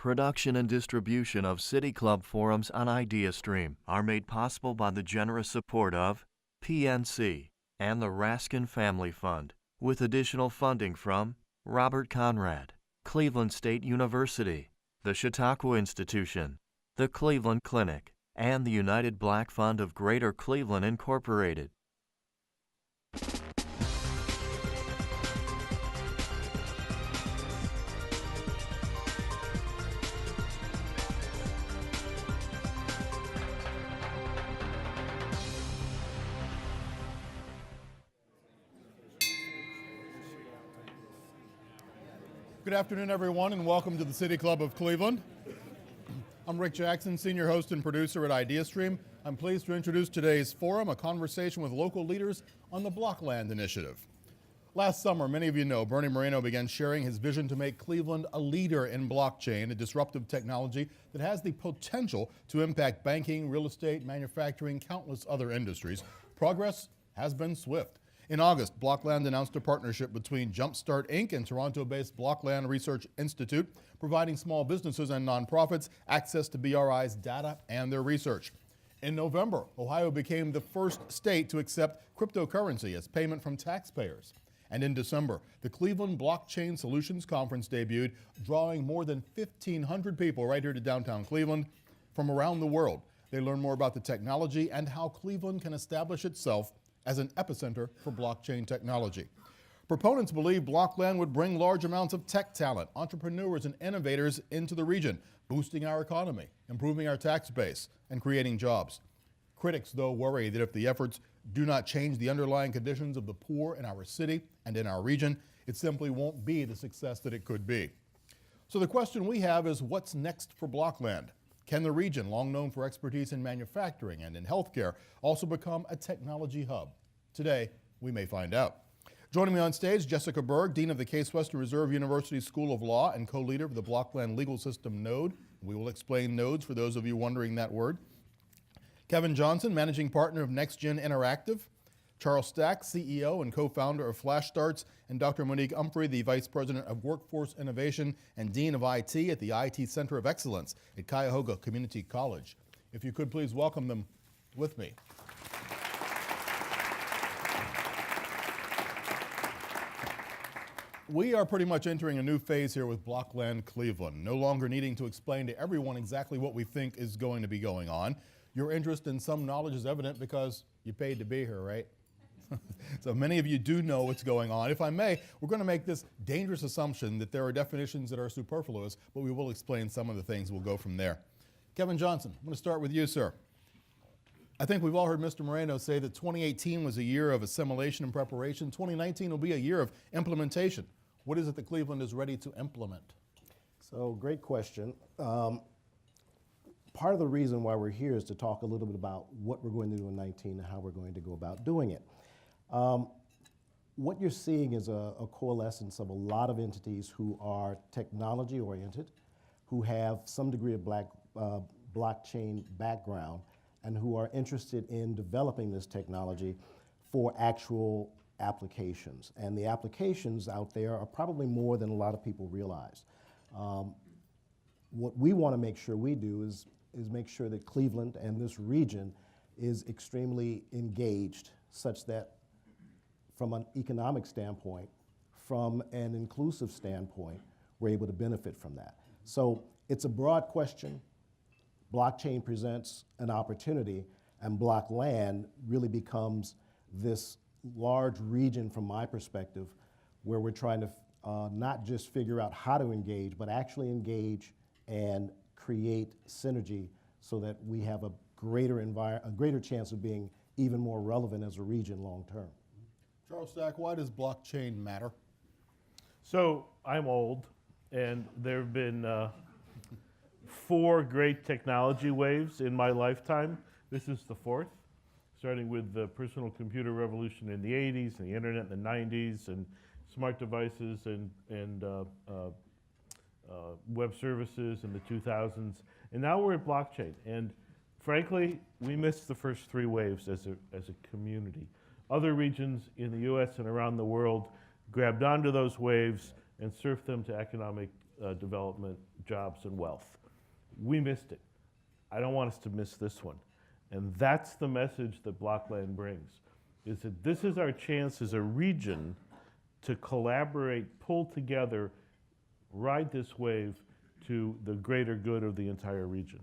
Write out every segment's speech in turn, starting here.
Production and distribution of City Club forums on IdeaStream are made possible by the generous support of PNC and the Raskin Family Fund, with additional funding from Robert Conrad, Cleveland State University, the Chautauqua Institution, the Cleveland Clinic, and the United Black Fund of Greater Cleveland, Incorporated. Good afternoon, everyone, and welcome to the City Club of Cleveland. I'm Rick Jackson, senior host and producer at IdeaStream. I'm pleased to introduce today's forum, a conversation with local leaders on the Blockland initiative. Last summer, many of you know, Bernie Moreno began sharing his vision to make Cleveland a leader in blockchain, a disruptive technology that has the potential to impact banking, real estate, manufacturing, countless other industries. Progress has been swift. In August, Blockland announced a partnership between Jumpstart Inc. and Toronto-based Blockland Research Institute, providing small businesses and nonprofits access to BRI's data and their research. In November, Ohio became the first state to accept cryptocurrency as payment from taxpayers. And in December, the Cleveland Blockchain Solutions Conference debuted, drawing more than 1,500 people right here to downtown Cleveland from around the world. They learn more about the technology and how Cleveland can establish itself as an epicenter for blockchain technology. Proponents believe Blockland would bring large amounts of tech talent, entrepreneurs, and innovators into the region, boosting our economy, improving our tax base, and creating jobs. Critics, though, worry that if the efforts do not change the underlying conditions of the poor in our city and in our region, it simply won't be the success that it could be. So the question we have is, what's next for Blockland? Can the region, long known for expertise in manufacturing and in healthcare, also become a technology hub? Today, we may find out. Joining me on stage, Jessica Berg, Dean of the Case Western Reserve University School of Law and co-leader of the Blockland Legal System Node. We will explain nodes for those of you wondering that word. Kevin Johnson, Managing Partner of NextGen Interactive. Charles Stack, CEO and co-founder of FlashStarts, and Dr. Monique Humphrey, the Vice President of Workforce Innovation and Dean of IT at the IT Center of Excellence at Cuyahoga Community College. If you could please welcome them with me. We are pretty much entering a new phase here with Blockland Cleveland, no longer needing to explain to everyone exactly what we think is going to be going on. Your interest in some knowledge is evident because you paid to be here, right? So many of you do know what's going on. If I may, we're going to make this dangerous assumption that there are definitions that are superfluous, but we will explain some of the things. We'll go from there. Kevin Johnson, I'm going to start with you, sir. I think we've all heard Mr. Moreno say that 2018 was a year of assimilation and preparation. 2019 will be a year of implementation. What is it that Cleveland is ready to implement? So, great question. Part of the reason why we're here is to talk a little bit about what we're going to do in 19 and how we're going to go about doing it. What you're seeing is a coalescence of a lot of entities who are technology-oriented, who have some degree of blockchain background, and who are interested in developing this technology for actual applications. And the applications out there are probably more than a lot of people realize. What we want to make sure we do is make sure that Cleveland and this region is extremely engaged, such that from an economic standpoint, from an inclusive standpoint, we're able to benefit from that. So it's a broad question. Blockchain presents an opportunity, and Blockland really becomes this large region, from my perspective, where we're trying to not just figure out how to engage, but actually engage and create synergy so that we have a greater chance of being even more relevant as a region long term. Charles Stack, why does blockchain matter? So I'm old, and there have been 4 great technology waves in my lifetime. This is the 4th, starting with the personal computer revolution in the 80s and the internet in the 90s and smart devices and web services in the 2000s. And now we're at blockchain. And frankly, we missed the first 3 waves as a community. Other regions in the US and around the world grabbed onto those waves and surfed them to economic development jobs, and wealth. We missed it. I don't want us to miss this one. And that's the message that Blockland brings, is that this is our chance as a region to collaborate, pull together, ride this wave to the greater good of the entire region.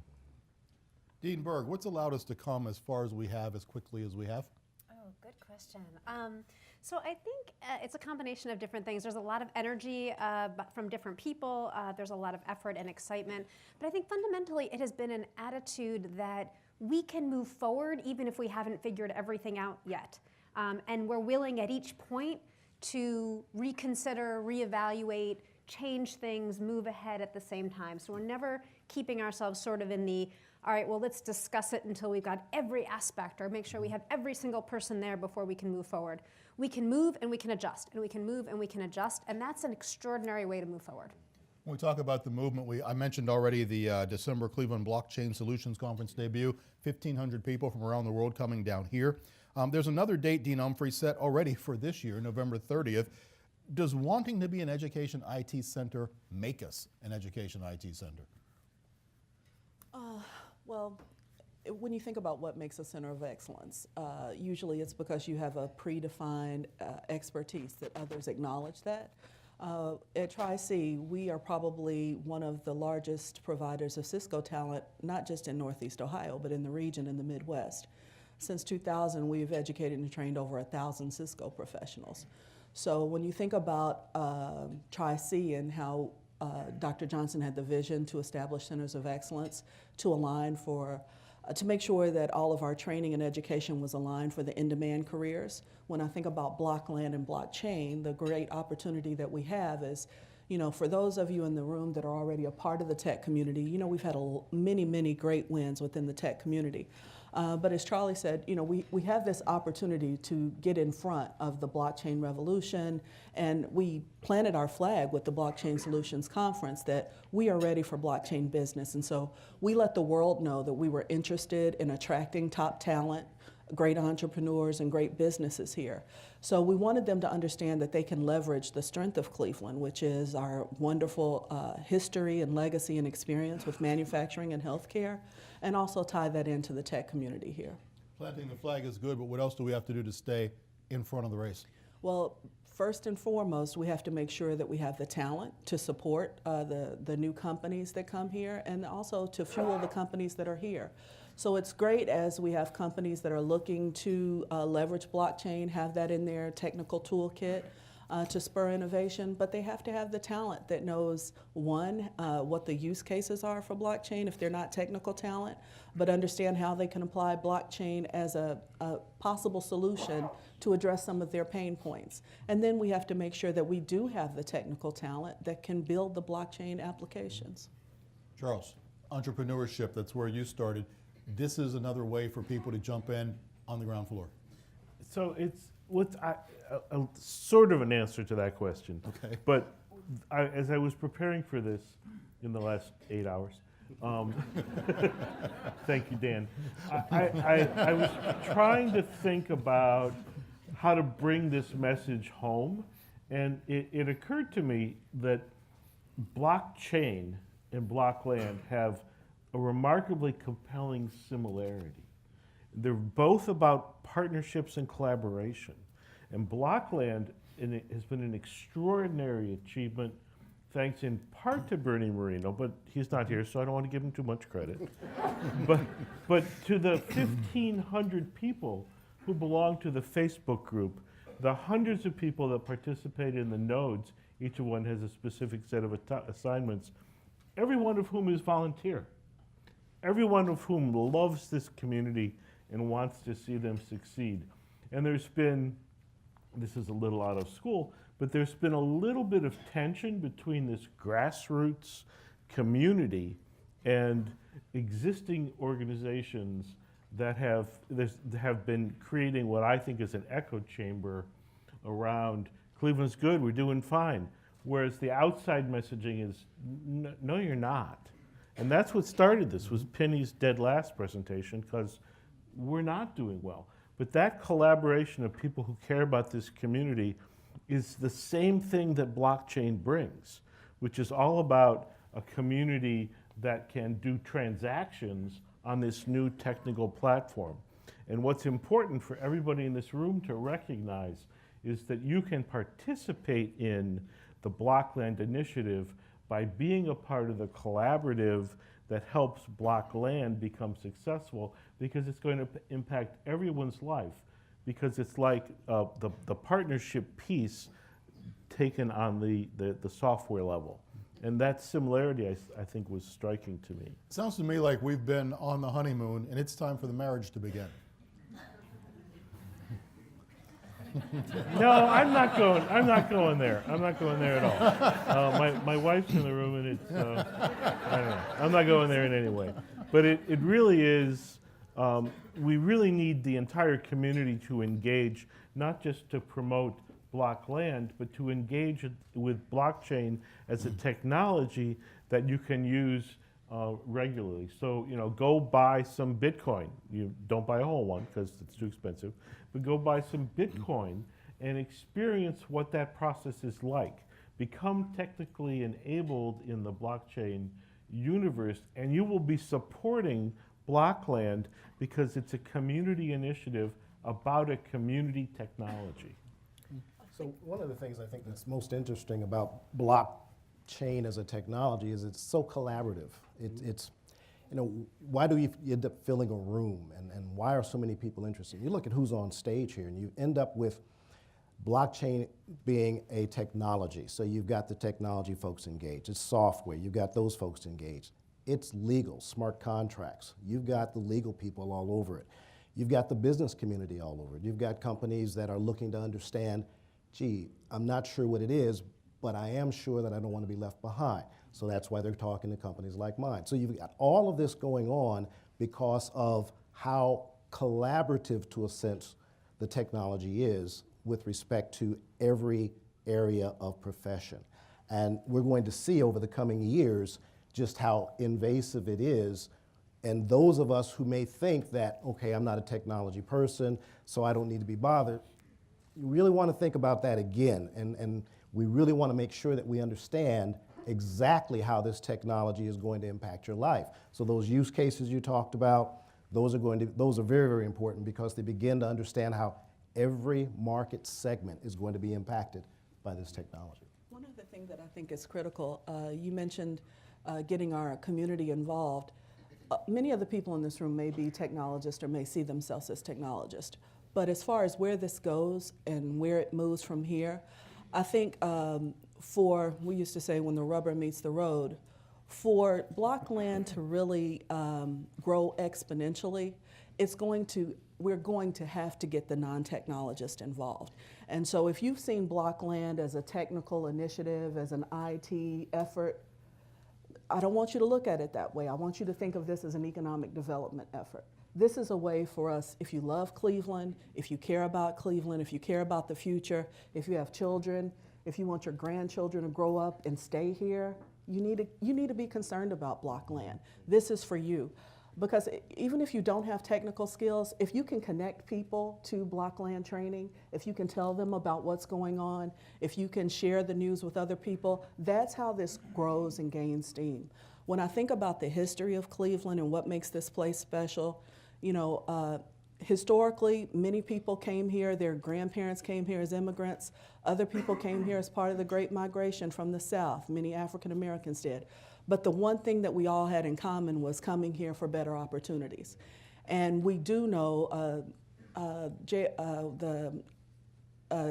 Dean Berg, what's allowed us to come as far as we have, as quickly as we have? Oh, good question. So I think it's a combination of different things. There's a lot of energy from different people. There's a lot of effort and excitement. But I think fundamentally it has been an attitude that we can move forward even if we haven't figured everything out yet. And we're willing at each point to reconsider, reevaluate, change things, move ahead at the same time. So we're never keeping ourselves sort of in the, all right, well, let's discuss it until we've got every aspect or make sure we have every single person there before we can move forward. We can move and we can adjust, and we can move and we can adjust, and that's an extraordinary way to move forward. When we talk about the movement, I mentioned already the December Cleveland Blockchain Solutions Conference debut, 1,500 people from around the world coming down here. There's another date Dean Humphrey set already for this year, November 30th. Does wanting to be an education IT center make us an education IT center? Well, when you think about what makes a center of excellence, usually it's because you have a predefined expertise that others acknowledge that. At Tri-C, we are probably one of the largest providers of Cisco talent, not just in Northeast Ohio, but in the region in the Midwest. Since 2000, we've educated and trained over 1,000 Cisco professionals. So when you think about Tri-C and how Dr. Johnson had the vision to establish centers of excellence to align for, to make sure that all of our training and education was aligned for the in-demand careers. When I think about Blockland and blockchain, the great opportunity that we have is, for those of you in the room that are already a part of the tech community, we've had many great wins within the tech community. But as Charlie said, we have this opportunity to get in front of the blockchain revolution, and we planted our flag with the Blockchain Solutions Conference that we are ready for blockchain business. And so we let the world know that we were interested in attracting top talent, great entrepreneurs, and great businesses here. So we wanted them to understand that they can leverage the strength of Cleveland, which is our wonderful history and legacy and experience with manufacturing and healthcare, and also tie that into the tech community here. Planting the flag is good, but what else do we have to do to stay in front of the race? Well, first and foremost, we have to make sure that we have the talent to support the new companies that come here, and also to fuel the companies that are here. So it's great as we have companies that are looking to leverage blockchain, have that in their technical toolkit to spur innovation, but they have to have the talent that knows, one, what the use cases are for blockchain if they're not technical talent, but understand how they can apply blockchain as a possible solution to address some of their pain points. And then we have to make sure that we do have the technical talent that can build the blockchain applications. Charles, entrepreneurship, that's where you started. This is another way for people to jump in on the ground floor. So it's a sort of an answer to that question. Okay. But as I was preparing for this in the last 8 hours, thank you, Dan. I was trying to think about how to bring this message home, and it occurred to me that blockchain and Blockland have a remarkably compelling similarity. They're both about partnerships and collaboration. And Blockland has been an extraordinary achievement, thanks in part to Bernie Moreno, but he's not here, so I don't want to give him too much credit. but to the 1,500 people who belong to the Facebook group, the hundreds of people that participate in the nodes, each of one has a specific set of assignments, every one of whom is volunteer. Every one of whom loves this community and wants to see them succeed. And there's been, this is a little out of school, but there's been a little bit of tension between this grassroots community and existing organizations that have been creating what I think is an echo chamber around Cleveland's good, we're doing fine. Whereas the outside messaging is, no, you're not. And that's what started this, was Penny's dead last presentation, because we're not doing well. But that collaboration of people who care about this community is the same thing that blockchain brings, which is all about a community that can do transactions on this new technical platform. And what's important for everybody in this room to recognize is that you can participate in the Blockland initiative by being a part of the collaborative that helps Blockland become successful, because it's going to impact everyone's life, because it's like the partnership piece taken on the software level. And that similarity, I think, was striking to me. Sounds to me like we've been on the honeymoon and it's time for the marriage to begin. No, I'm not going there. I'm not going there at all. My wife's in the room, and it's, I don't know. I'm not going there in any way. But it really is, we really need the entire community to engage, not just to promote Blockland, but to engage with blockchain as a technology that you can use regularly. So, go buy some Bitcoin. You don't buy a whole one because it's too expensive, but go buy some Bitcoin and experience what that process is like. Become technically enabled in the blockchain universe, and you will be supporting Blockland because it's a community initiative about a community technology. So one of the things I think that's most interesting about blockchain as a technology is it's so collaborative. It's why do you end up filling a room, and why are so many people interested? You look at who's on stage here, and you end up with blockchain being a technology. So you've got the technology folks engaged. It's software. You've got those folks engaged. It's legal, smart contracts. You've got the legal people all over it. You've got the business community all over it. You've got companies that are looking to understand, gee, I'm not sure what it is, but I am sure that I don't want to be left behind. So that's why they're talking to companies like mine. So you've got all of this going on because of how collaborative, to a sense, the technology is with respect to every area of profession. And we're going to see over the coming years just how invasive it is. And those of us who may think that, okay, I'm not a technology person, so I don't need to be bothered, you really want to think about that again. And we really want to make sure that we understand exactly how this technology is going to impact your life. So those use cases you talked about, those are very, very important because they begin to understand how every market segment is going to be impacted by this technology. One other thing that I think is critical, you mentioned getting our community involved. Many of the people in this room may be technologists or may see themselves as technologists. But as far as where this goes and where it moves from here, I think we used to say when the rubber meets the road, for Blockland to really grow exponentially, we're going to have to get the non-technologist involved. And so if you've seen Blockland as a technical initiative, as an IT effort, I don't want you to look at it that way. I want you to think of this as an economic development effort. This is a way for us, if you love Cleveland, if you care about Cleveland, if you care about the future, if you have children, if you want your grandchildren to grow up and stay here, you need to be concerned about Blockland. This is for you. Because even if you don't have technical skills, if you can connect people to Blockland training, if you can tell them about what's going on, if you can share the news with other people, that's how this grows and gains steam. When I think about the history of Cleveland and what makes this place special, historically, many people came here, their grandparents came here as immigrants, other people came here as part of the Great Migration from the South, many African Americans did. But the one thing that we all had in common was coming here for better opportunities. And we do know the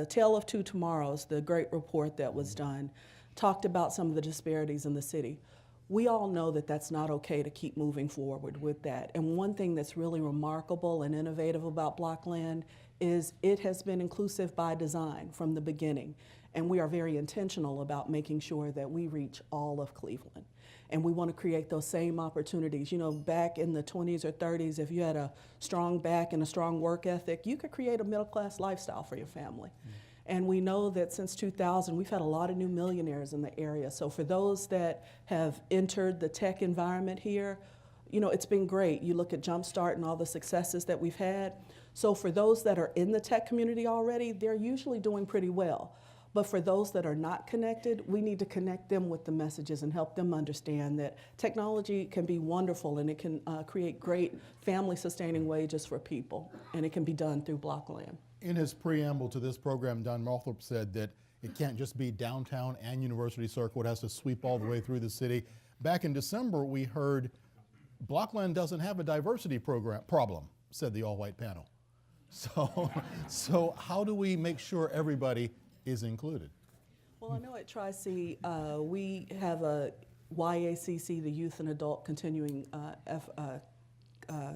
Tale of Two Tomorrows, the great report that was done, talked about some of the disparities in the city. We all know that that's not okay to keep moving forward with that. And one thing that's really remarkable and innovative about Blockland is it has been inclusive by design from the beginning. And we are very intentional about making sure that we reach all of Cleveland. And we want to create those same opportunities. Back in the 20s or 30s, if you had a strong back and a strong work ethic, you could create a middle-class lifestyle for your family. And we know that since 2000, we've had a lot of new millionaires in the area. So for those that have entered the tech environment here, it's been great. You look at Jumpstart and all the successes that we've had. So for those that are in the tech community already, they're usually doing pretty well. But for those that are not connected, we need to connect them with the messages and help them understand that technology can be wonderful and it can create great family-sustaining wages for people, and it can be done through Blockland. In his preamble to this program, Don Northrop said that it can't just be downtown and University Circle, it has to sweep all the way through the city. Back in December, we heard Blockland doesn't have a diversity problem, said the all-white panel. So how do we make sure everybody is included? Well, I know at Tri-C, we have a YACC, the Youth and Adult Continuing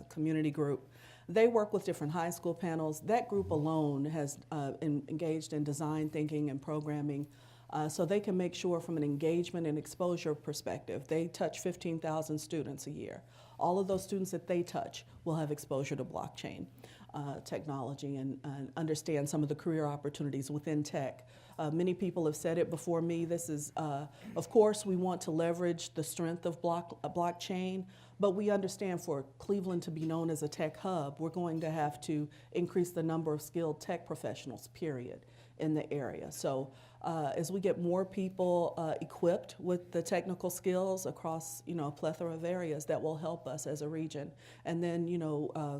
Community Group. They work with different high school panels. That group alone has engaged in design thinking and programming, so they can make sure from an engagement and exposure perspective, they touch 15,000 students a year. All of those students that they touch will have exposure to blockchain technology and understand some of the career opportunities within tech. Many people have said it before me. This is, of course, we want to leverage the strength of blockchain, but we understand for Cleveland to be known as a tech hub, we're going to have to increase the number of skilled tech professionals, period, in the area. So as we get more people equipped with the technical skills across, a plethora of areas, that will help us as a region. And then,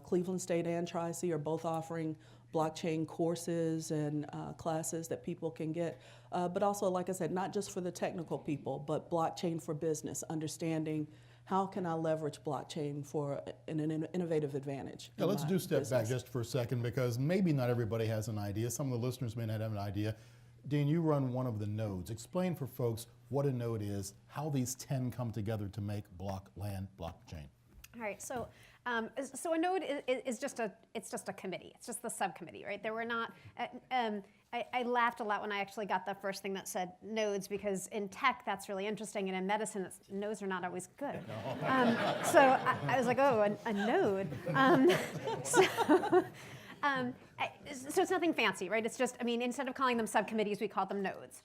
Cleveland State and Tri-C are both offering blockchain courses and classes that people can get. But also, like I said, not just for the technical people, but blockchain for business, understanding how can I leverage blockchain for an innovative advantage. Yeah, let's do step back just for a second, because maybe not everybody has an idea. Some of the listeners may not have an idea. Dean, you run one of the nodes. Explain for folks what a node is, how these 10 come together to make Blockland blockchain. All right, so a node is just a committee. It's just the subcommittee, right? There were not. I laughed a lot when I actually got the first thing that said nodes, because in tech that's really interesting, and in medicine nodes are not always good. So I was like, oh, a node. So it's nothing fancy, right? It's just, instead of calling them subcommittees, we call them nodes.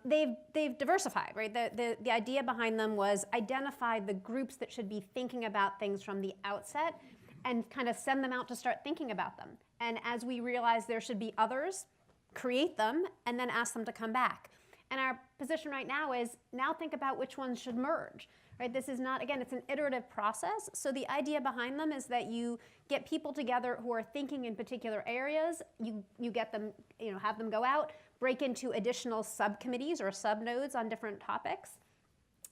They've diversified, right? The idea behind them was identify the groups that should be thinking about things from the outset and kind of send them out to start thinking about them. And as we realize there should be others, create them and then ask them to come back. And our position right now is now think about which ones should merge. Right? This is not, again, it's an iterative process. So the idea behind them is that you get people together who are thinking in particular areas, you get them, have them go out, break into additional subcommittees or subnodes on different topics,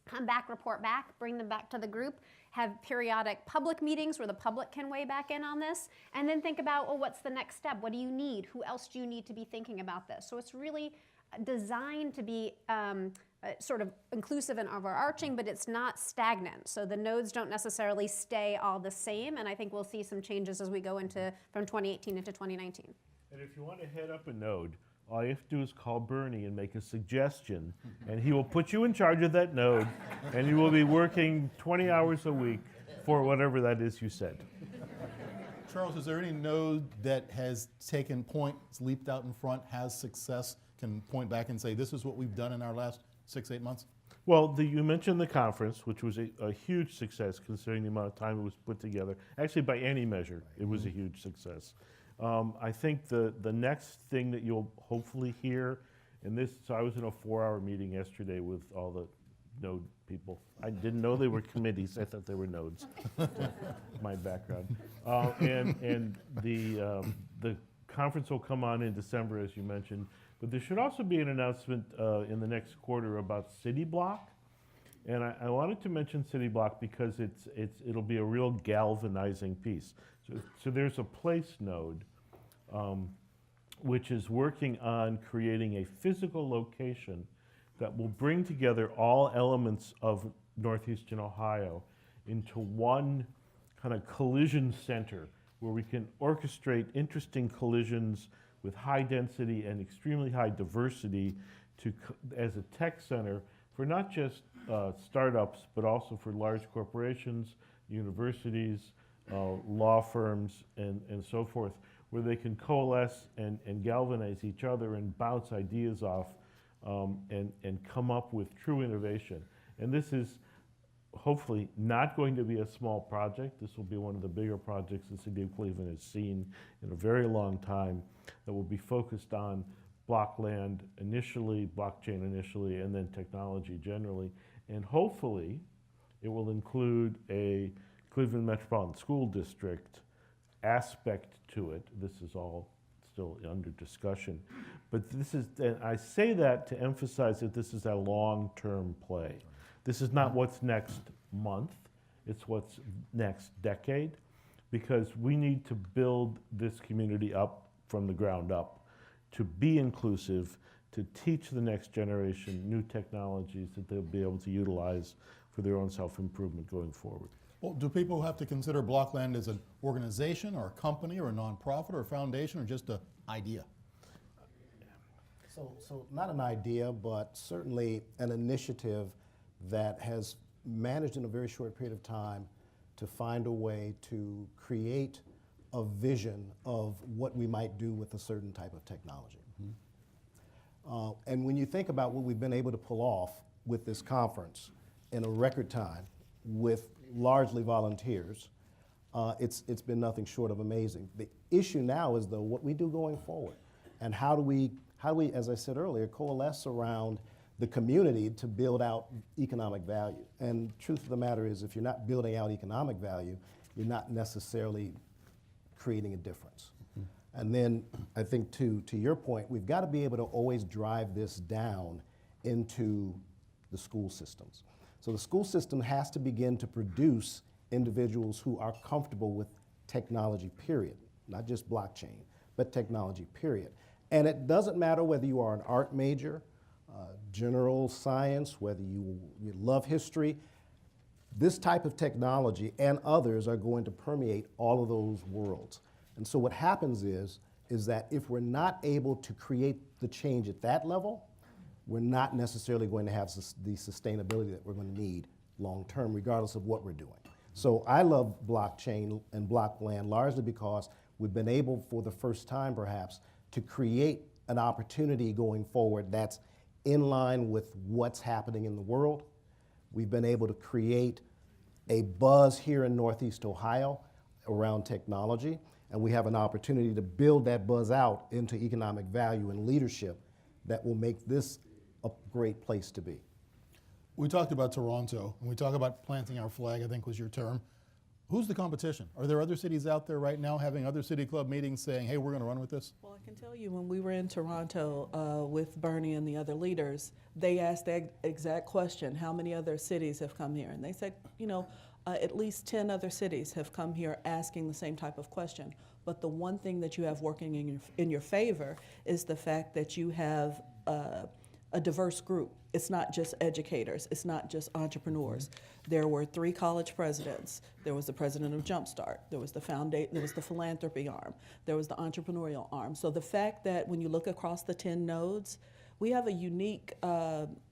come back, report back, bring them back to the group, have periodic public meetings where the public can weigh back in on this, and then think about, well, what's the next step? What do you need? Who else do you need to be thinking about this? So it's really designed to be sort of inclusive and overarching, but it's not stagnant. So the nodes don't necessarily stay all the same, and I think we'll see some changes as we go from 2018 into 2019. And if you want to head up a node, all you have to do is call Bernie and make a suggestion, and he will put you in charge of that node, and you will be working 20 hours a week for whatever that is you said. Charles, is there any node that has taken points, leaped out in front, has success, can point back and say, this is what we've done in our last 6-8 months? Well, you mentioned the conference, which was a huge success considering the amount of time it was put together. Actually, by any measure, it was a huge success. I think the next thing that you'll hopefully hear, so I was in a 4-hour meeting yesterday with all the node people. I didn't know they were committees. I thought they were nodes. My background. And the conference will come on in December, as you mentioned. But there should also be an announcement in the next quarter about City Block. And I wanted to mention City Block because it'll be a real galvanizing piece. So there's a place node which is working on creating a physical location that will bring together all elements of Northeastern Ohio into one kind of collision center where we can orchestrate interesting collisions with high density and extremely high diversity as a tech center for not just startups, but also for large corporations, universities, law firms, and so forth, where they can coalesce and galvanize each other and bounce ideas off and come up with true innovation. And this is hopefully not going to be a small project. This will be one of the bigger projects the city of Cleveland has seen in a very long time that will be focused on Blockland initially, blockchain initially, and then technology generally. And hopefully, it will include a Cleveland Metropolitan School District aspect to it. This is all still under discussion. But this is, and I say that to emphasize that this is a long-term play. This is not what's next month, it's what's next decade, because we need to build this community up from the ground up, to be inclusive, to teach the next generation new technologies that they'll be able to utilize for their own self-improvement going forward. Well, do people have to consider Blockland as an organization or a company or a nonprofit or a foundation or just an idea? So not an idea, but certainly an initiative that has managed in a very short period of time to find a way to create a vision of what we might do with a certain type of technology. And when you think about what we've been able to pull off with this conference in a record time with largely volunteers, it's been nothing short of amazing. The issue now is though what we do going forward, and how do we, as I said earlier, coalesce around the community to build out economic value. And truth of the matter is, if you're not building out economic value, you're not necessarily creating a difference. And then I think to your point, we've got to be able to always drive this down into the school systems. So the school system has to begin to produce individuals who are comfortable with technology, period. Not just blockchain, but technology, period. And it doesn't matter whether you are an art major, general science, whether you love history, this type of technology and others are going to permeate all of those worlds. And so what happens is that if we're not able to create the change at that level, we're not necessarily going to have the sustainability that we're going to need long term, regardless of what we're doing. So I love blockchain and Blockland largely because we've been able, for the first time perhaps, to create an opportunity going forward that's in line with what's happening in the world. We've been able to create a buzz here in Northeast Ohio around technology, and we have an opportunity to build that buzz out into economic value and leadership that will make this a great place to be. We talked about Toronto, and we talked about planting our flag, I think was your term. Who's the competition? Are there other cities out there right now having other city club meetings saying, hey, we're going to run with this? Well, I can tell you when we were in Toronto with Bernie and the other leaders, they asked that exact question, how many other cities have come here? And they said, you know, at least 10 other cities have come here asking the same type of question. But the one thing that you have working in your favor is the fact that you have a diverse group. It's not just educators, it's not just entrepreneurs. There were 3 college presidents. There was the president of Jumpstart, there was the philanthropy arm, there was the entrepreneurial arm. So the fact that when you look across the 10 nodes, we have a unique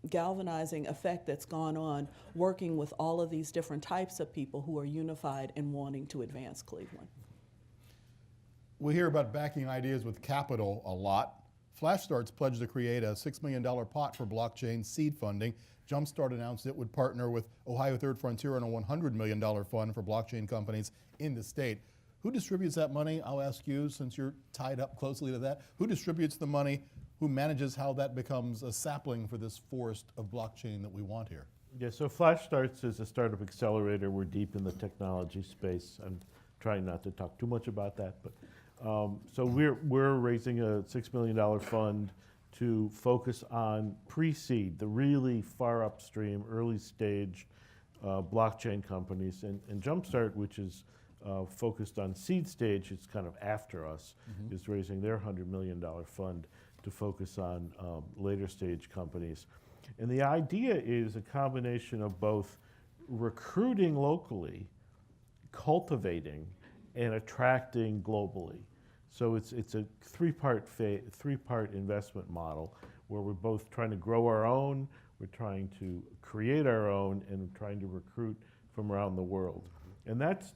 galvanizing effect that's gone on working with all of these different types of people who are unified and wanting to advance Cleveland. We hear about backing ideas with capital a lot. FlashStart's pledged to create a $6 million pot for blockchain seed funding. Jumpstart announced it would partner with Ohio Third Frontier on a $100 million fund for blockchain companies in the state. Who distributes that money? I'll ask you, since you're tied up closely to that. Who distributes the money? Who manages how that becomes a sapling for this forest of blockchain that we want here? Yeah, so FlashStarts is a startup accelerator. We're deep in the technology space. I'm trying not to talk too much about that, but so we're raising a $6 million fund to focus on pre-seed, the really far upstream, early stage blockchain companies. And Jumpstart, which is focused on seed stage, it's kind of after us, is raising their $100 million fund to focus on later stage companies. And the idea is a combination of both recruiting locally, cultivating, and attracting globally. So it's a three-part investment model where we're both trying to grow our own, we're trying to create our own, and we're trying to recruit from around the world. And that's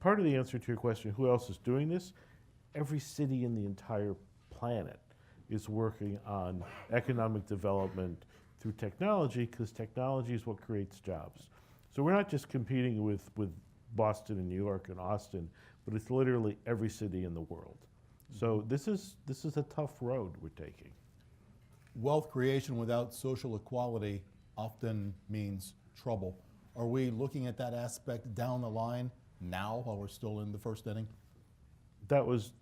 part of the answer to your question, who else is doing this? Every city in the entire planet is working on economic development through technology, because technology is what creates jobs. So we're not just competing with Boston and New York and Austin, but it's literally every city in the world. So this is a tough road we're taking. wealth creation without social equality often means trouble. Are we looking at that aspect down the line now while we're still in the first inning? That was,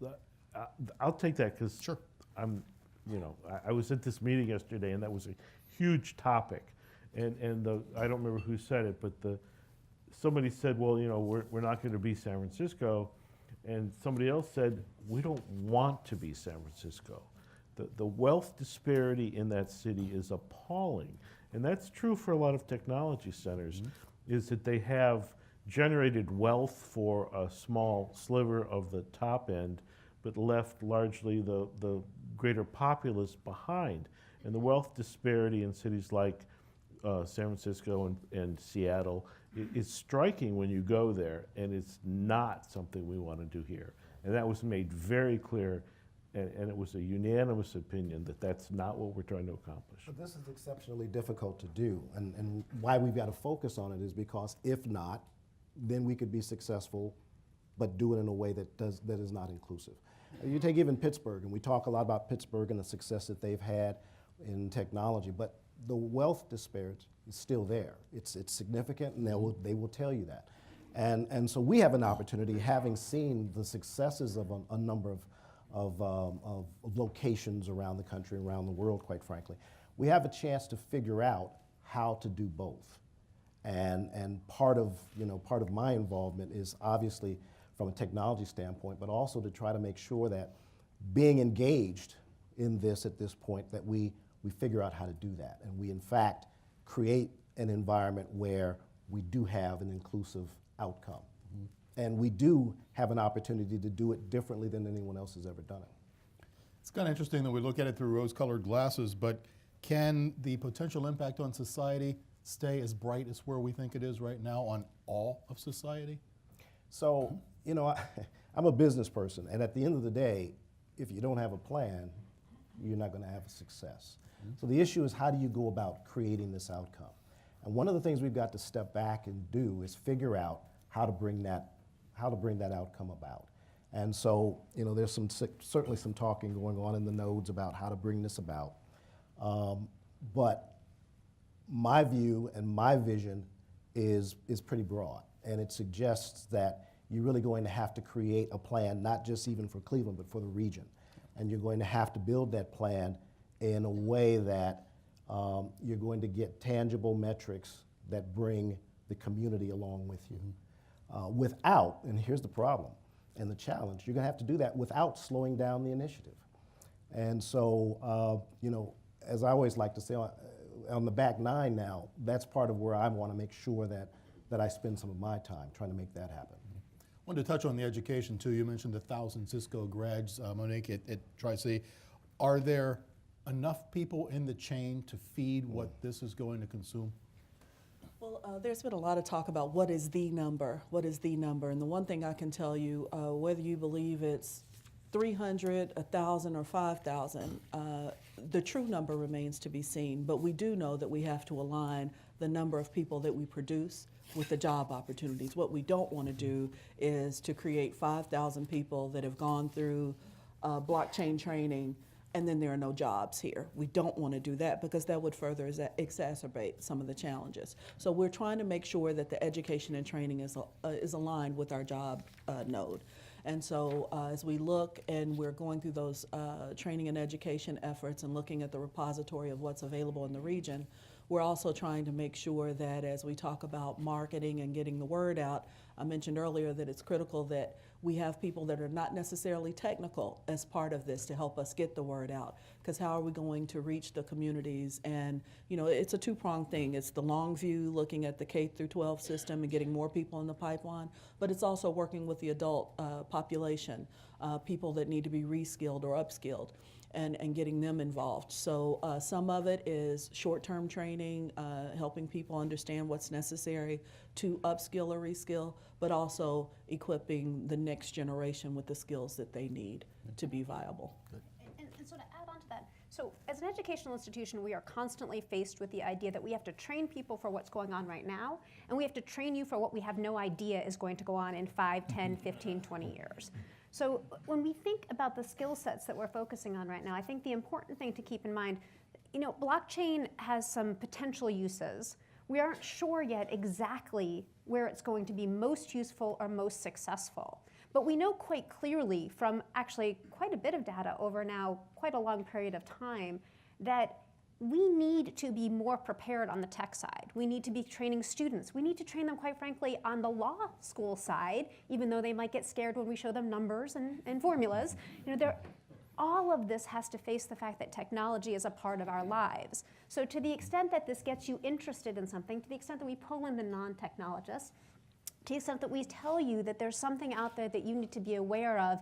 I'll take that because Sure. I was at this meeting yesterday and that was a huge topic. And I don't remember who said it, but somebody said, well, we're not going to be San Francisco. And somebody else said, we don't want to be San Francisco. The wealth disparity in that city is appalling. And that's true for a lot of technology centers, is that they have generated wealth for a small sliver of the top end, but left largely the greater populace behind. And the wealth disparity in cities like San Francisco and Seattle is striking when you go there, and it's not something we want to do here. And that was made very clear, and it was a unanimous opinion that that's not what we're trying to accomplish. But this is exceptionally difficult to do, and why we've got to focus on it is because if not, then we could be successful, but do it in a way that is not inclusive. You take even Pittsburgh, and we talk a lot about Pittsburgh and the success that they've had in technology, but the wealth disparity is still there. It's significant, and they will tell you that. And so we have an opportunity, having seen the successes of a number of locations around the country, around the world, quite frankly. We have a chance to figure out how to do both. And part of my involvement is obviously from a technology standpoint, but also to try to make sure that being engaged in this at this point, that we figure out how to do that. And we, in fact, create an environment where we do have an inclusive outcome. And we do have an opportunity to do it differently than anyone else has ever done it. It's kind of interesting that we look at it through rose-colored glasses, but can the potential impact on society stay as bright as where we think it is right now on all of society? So, I'm a business person, and at the end of the day, if you don't have a plan, you're not going to have a success. So the issue is, how do you go about creating this outcome? And one of the things we've got to step back and do is figure out how to bring that outcome about. And so, there's certainly some talking going on in the nodes about how to bring this about. But my view and my vision is pretty broad, and it suggests that you're really going to have to create a plan, not just even for Cleveland, but for the region. And you're going to have to build that plan in a way that you're going to get tangible metrics that bring the community along with you. Without, and here's the problem and the challenge, you're going to have to do that without slowing down the initiative. And so, as I always like to say, on the back nine now, that's part of where I want to make sure that I spend some of my time trying to make that happen. I wanted to touch on the education too. You mentioned 1,000 Cisco grads, Monique, at Tri-C. Are there enough people in the chain to feed what this is going to consume? Well, there's been a lot of talk about what is the number, and the one thing I can tell you, whether you believe it's 300, 1,000, or 5,000, the true number remains to be seen, but we do know that we have to align the number of people that we produce with the job opportunities. What we don't want to do is to create 5,000 people that have gone through blockchain training and then there are no jobs here. We don't want to do that because that would further exacerbate some of the challenges. So we're trying to make sure that the education and training is aligned with our job node. And so as we look and we're going through those training and education efforts and looking at the repository of what's available in the region, we're also trying to make sure that as we talk about marketing and getting the word out, I mentioned earlier that it's critical that we have people that are not necessarily technical as part of this to help us get the word out. Because how are we going to reach the communities? And it's a two-pronged thing. It's the long view, looking at the K through 12 system and getting more people in the pipeline, but it's also working with the adult population, people that need to be reskilled or upskilled. And getting them involved. So some of it is short-term training, helping people understand what's necessary to upskill or reskill, but also equipping the next generation with the skills that they need to be viable. And so to add on to that, so as an educational institution, we are constantly faced with the idea that we have to train people for what's going on right now, and we have to train you for what we have no idea is going to go on in 5, 10, 15, 20 years. So when we think about the skill sets that we're focusing on right now, I think the important thing to keep in mind, blockchain has some potential uses. We aren't sure yet exactly where it's going to be most useful or most successful. But we know quite clearly from actually quite a bit of data over now quite a long period of time that we need to be more prepared on the tech side. We need to be training students. We need to train them, quite frankly, on the law school side, even though they might get scared when we show them numbers and formulas. All of this has to face the fact that technology is a part of our lives. So to the extent that this gets you interested in something, to the extent that we pull in the non-technologists, to the extent that we tell you that there's something out there that you need to be aware of,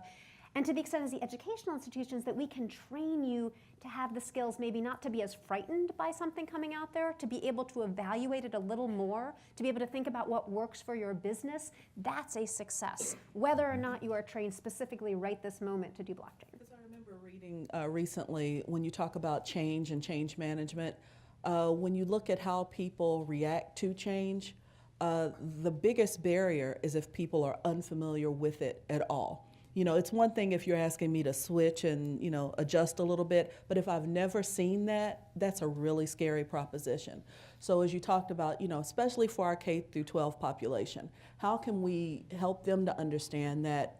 and to the extent as the educational institutions that we can train you to have the skills maybe not to be as frightened by something coming out there, to be able to evaluate it a little more, to be able to think about what works for your business, that's a success, whether or not you are trained specifically right this moment to do blockchain. Because I remember reading recently when you talk about change and change management, when you look at how people react to change, the biggest barrier is if people are unfamiliar with it at all. It's one thing if you're asking me to switch and, adjust a little bit, but if I've never seen that, that's a really scary proposition. So as you talked about, especially for our K through 12 population, how can we help them to understand that,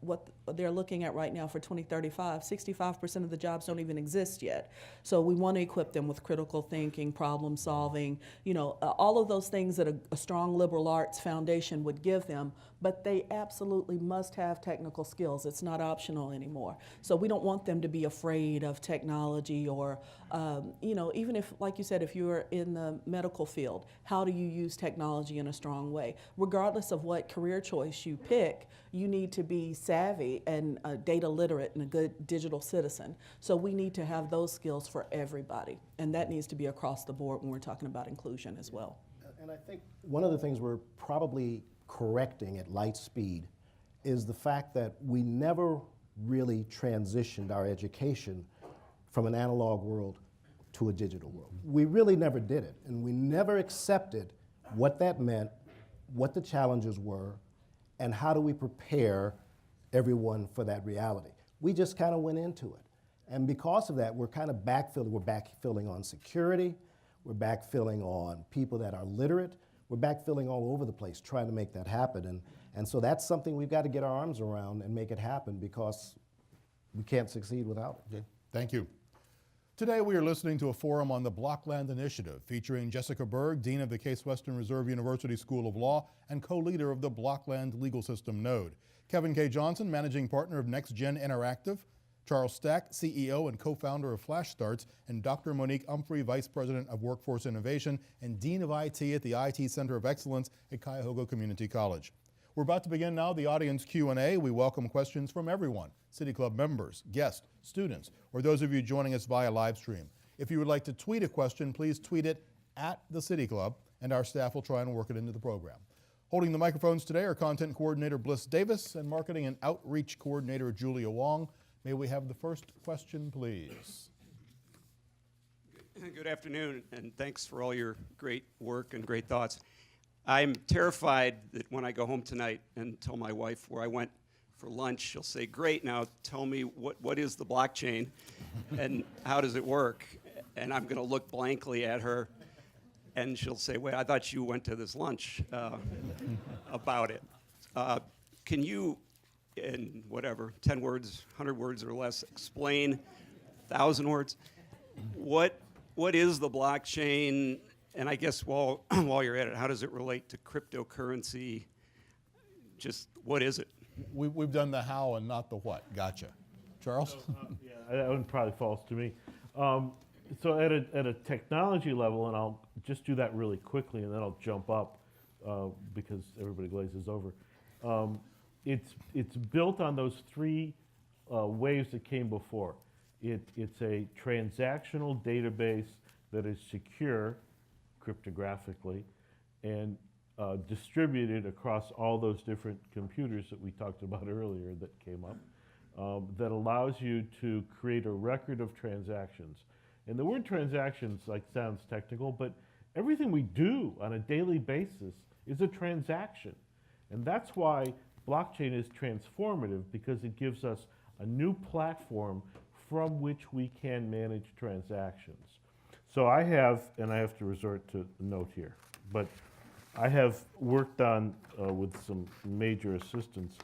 what they're looking at right now for 2035, 65% of the jobs don't even exist yet. So we want to equip them with critical thinking, problem solving, all of those things that a strong liberal arts foundation would give them, but they absolutely must have technical skills. It's not optional anymore. So we don't want them to be afraid of technology or, even if, like you said, if you're in the medical field, how do you use technology in a strong way? Regardless of what career choice you pick, you need to be savvy and data literate and a good digital citizen. So we need to have those skills for everybody. And that needs to be across the board when we're talking about inclusion as well. And I think one of the things we're probably correcting at light speed is the fact that we never really transitioned our education from an analog world to a digital world. We really never did it, and we never accepted what that meant, what the challenges were, and how do we prepare everyone for that reality. We just kind of went into it. And because of that, we're kind of backfilling. We're backfilling on security, we're backfilling on people that are literate, we're backfilling all over the place trying to make that happen. And so that's something we've got to get our arms around and make it happen because we can't succeed without it. Okay, thank you. Today we are listening to a forum on the Blockland Initiative featuring Jessica Berg, Dean of the Case Western Reserve University School of Law and co-leader of the Blockland Legal System Node, Kevin K. Johnson, Managing Partner of NextGen Interactive, Charles Stack, CEO and co-founder of FlashStarts, and Dr. Monique Umphrey, Vice President of Workforce Innovation and Dean of IT at the IT Center of Excellence at Cuyahoga Community College. We're about to begin now the audience Q&A. We welcome questions from everyone, City Club members, guests, students, or those of you joining us via live stream. If you would like to tweet a question, please tweet it at the City Club, and our staff will try and work it into the program. Holding the microphones today are Content Coordinator Bliss Davis and Marketing and Outreach Coordinator Julia Wong. May we have the first question, please? Good afternoon, and thanks for all your great work and great thoughts. I'm terrified that when I go home tonight and tell my wife where I went for lunch, she'll say, great, now tell me what is the blockchain and how does it work? And I'm going to look blankly at her, and she'll say, wait, I thought you went to this lunch about it. Can you, in whatever, 10 words, 100 words or less, explain, 1,000 words, what is the blockchain? And I guess while you're at it, how does it relate to cryptocurrency? Just what is it? We've done the how and not the what. Gotcha. Charles? Yeah, that one probably falls to me. So at a technology level, and I'll just do that really quickly, and then I'll jump up because everybody glazes over. It's built on those three waves that came before. It's a transactional database that is secure cryptographically and distributed across all those different computers that we talked about earlier that came up, that allows you to create a record of transactions. And the word transactions sounds technical, but everything we do on a daily basis is a transaction. And that's why blockchain is transformative, because it gives us a new platform from which we can manage transactions. So I have, and I have to resort to a note here, but I have worked on, with some major assistance,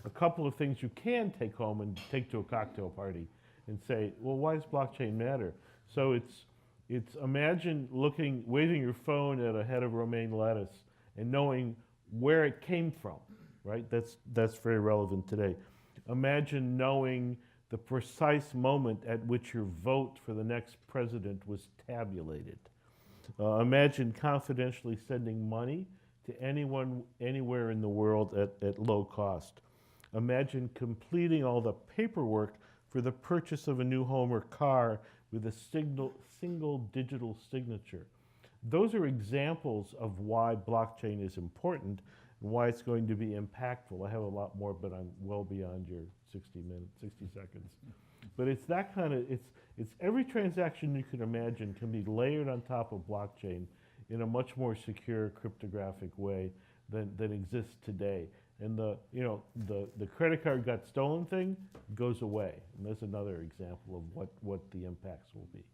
a couple of things you can take home and take to a cocktail party and say, well, why does blockchain matter? So it's imagine waving your phone at a head of romaine lettuce and knowing where it came from, right? That's very relevant today. Imagine knowing the precise moment at which your vote for the next president was tabulated. Imagine confidentially sending money to anyone, anywhere in the world at low cost. Imagine completing all the paperwork for the purchase of a new home or car with a single digital signature. Those are examples of why blockchain is important and why it's going to be impactful. I have a lot more, but I'm well beyond your 60 seconds. But it's that kind of, it's every transaction you can imagine can be layered on top of blockchain in a much more secure cryptographic way than exists today. And the credit card got stolen thing goes away. And that's another example of what the impacts will be.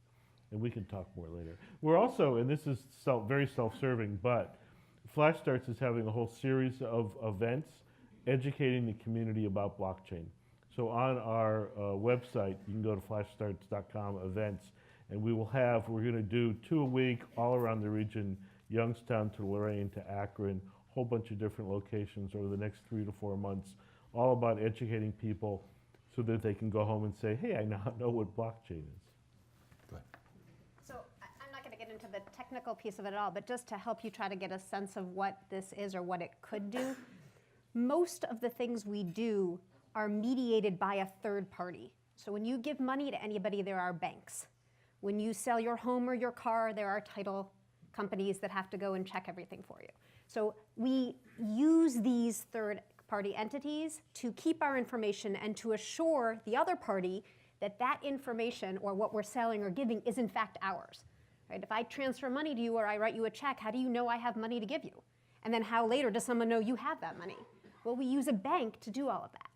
And we can talk more later. We're also, and this is very self-serving, but Flash Starts is having a whole series of events educating the community about blockchain. So on our website, you can go to flashstarts.com events, and we're going to do 2 a week all around the region, Youngstown to Lorain to Akron, a whole bunch of different locations over the next 3 to 4 months, all about educating people so that they can go home and say, hey, I now know what blockchain is. So I'm not going to get into the technical piece of it at all, but just to help you try to get a sense of what this is or what it could do, most of the things we do are mediated by a third party. So when you give money to anybody, there are banks. When you sell your home or your car, there are title companies that have to go and check everything for you. So we use these third-party entities to keep our information and to assure the other party that that information or what we're selling or giving is in fact ours. Right? If I transfer money to you or I write you a check, how do you know I have money to give you? And then how later does someone know you have that money? Well, we use a bank to do all of that.